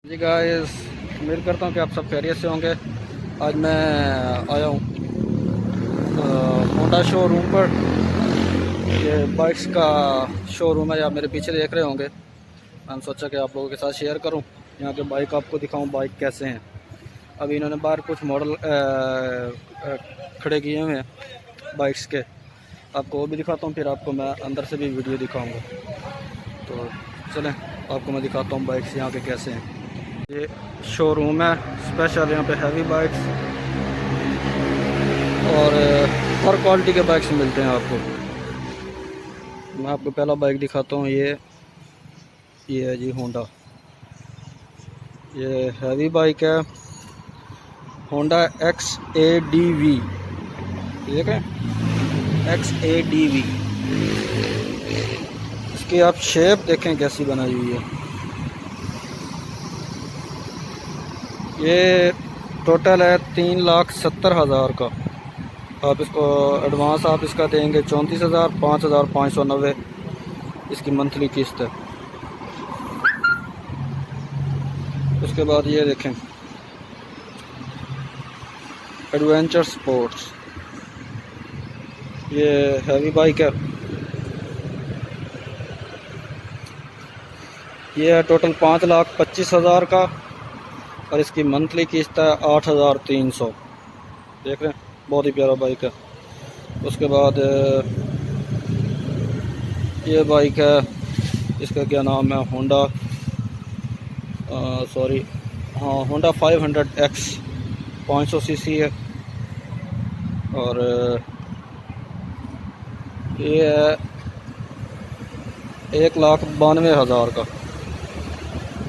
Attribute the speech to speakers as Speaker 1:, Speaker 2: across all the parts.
Speaker 1: जी guys, उम्मीद करता हूँ कि आप सब खैरियत से होंगे। आज मैं आया हूँ होंडा शोरूम पर। ये बाइक्स का शोरूम है, आप मेरे पीछे देख रहे होंगे। मैंने सोचा कि आप लोगों के साथ शेयर करूँ, यहाँ के बाइक आपको दिखाऊँ बाइक कैसे हैं। अभी इन्होंने बाहर कुछ मॉडल खड़े किए हुए हैं बाइक्स के, आपको वो भी दिखाता हूँ, फिर आपको मैं अंदर से भी वीडियो दिखाऊँगा। तो चलें आपको मैं दिखाता हूँ बाइक्स यहाँ के कैसे हैं। ये शोरूम है स्पेशल, यहाँ पे हैवी बाइक्स और हर क्वालिटी के बाइक्स मिलते हैं आपको। मैं आपको पहला बाइक दिखाता हूँ। ये है जी होंडा। ये हैवी बाइक है, होंडा XADV। देखें, XADV। इसकी आप शेप देखें कैसी बनाई हुई है। ये टोटल है 3,70,000 का। आप इसको एडवांस आप इसका देंगे 34,000, 5,590 इसकी मंथली किस्त है। उसके बाद ये देखें एडवेंचर स्पोर्ट्स, ये हैवी बाइक है। ये है टोटल 5,25,000 का और इसकी मंथली किस्त है 8,300। देख रहे हैं, बहुत ही प्यारा बाइक है। उसके बाद ये बाइक है, इसका क्या नाम है, होंडा सॉरी हाँ होंडा 500X 500 सीसी है। और ये है 1,92,000 का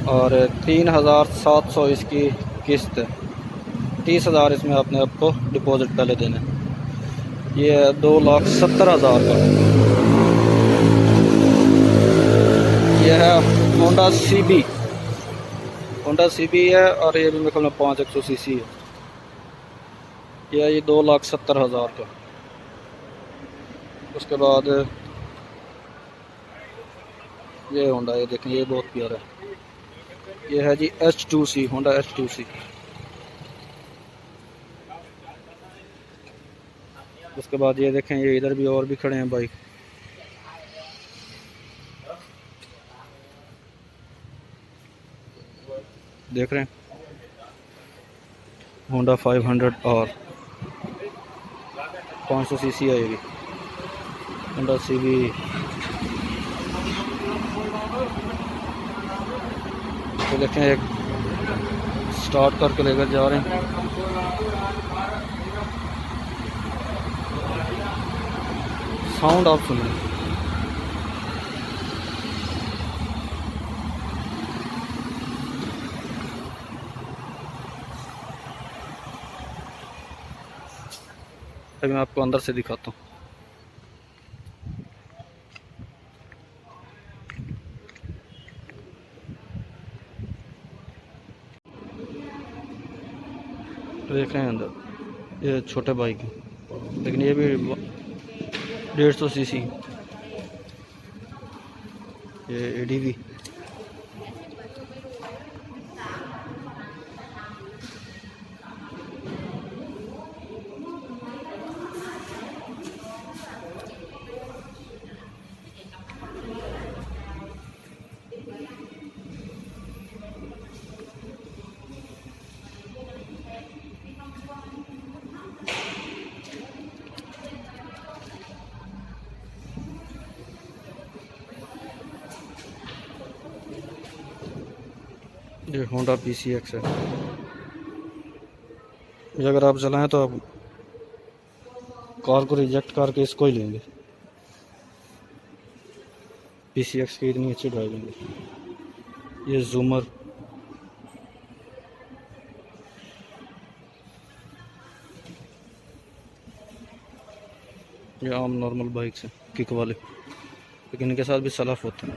Speaker 1: और 3,700 इसकी किस्त है। 30,000 इसमें आपने आपको डिपॉजिट पहले देना है। ये है 2,70,000 का। ये है होंडा CB। होंडा CB है और ये भी मेरे ख्याल में 500 सीसी है। ये 2,70,000 का। उसके बाद ये होंडा, ये देखें, ये बहुत प्यारा है। ये है जी H2C, होंडा H2C। उसके बाद ये देखें, ये इधर भी और भी खड़े हैं बाइक। देख रहे हैं होंडा 500R 500 सीसी है। ये भी होंडा CB। तो देखें, एक स्टार्ट करके लेकर जा रहे हैं। साउंड आप सुनिए। अभी मैं आपको अंदर से दिखाता हूँ। देख रहे हैं अंदर, ये छोटे बाइक है, लेकिन ये भी 150 सीसी। ये ADB। ये होंडा PCX है। ये अगर आप चलाएं तो आप कार को रिजेक्ट करके इसको ही लेंगे। PCX की इतनी अच्छी ड्राइविंग है। ये जूमर, ये आम नॉर्मल बाइक्स हैं किक वाले, लेकिन इनके साथ भी सलाफ होता है।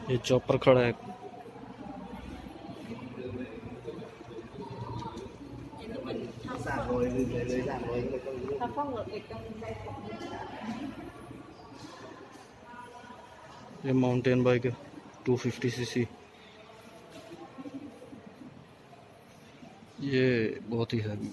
Speaker 1: ये चॉपर खड़ा है। ये माउंटेन बाइक है। 250cc। ये बहुत ही हैवी।